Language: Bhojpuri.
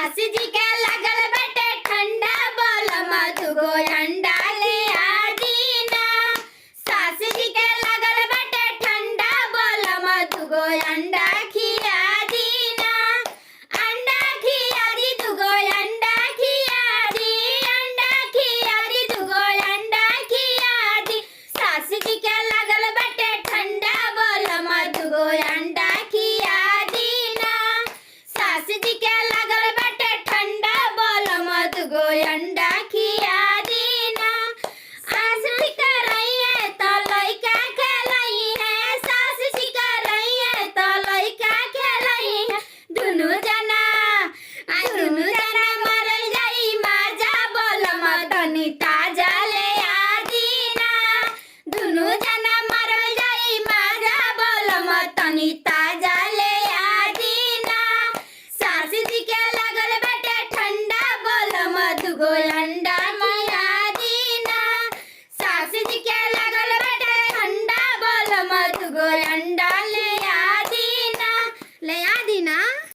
सासी जी के लागल बाटे ठंडा बोलम दुगो अंडा ले आ दीना। सासी जी के लागल बाटे ठंडा बोलम दुगो अंडा खिया दीना। अंडा खिया दी दुगो अंडा खिया दी। अंडा खिया दी दुगो अंडा खिया दी। सासी जी के लागल बाटे ठंडा बोलम दुगो अंडा खिया दीना। सासी जी के लागल बाटे ठंडा बोलम दुगो अंडा खिया दीना। सास जी कर रही है तो लइका खेलई है। सास जी कर रही है तो लइका खेलई है। दुनु जना मरल जाई माजा बोलम तनी ताजा ले आ दीना। दुनु जना मरल जाई माजा बोलम तनी ताजा ले आ दीना। सास जी के लागल बाटे ठंडा बोलम दुगो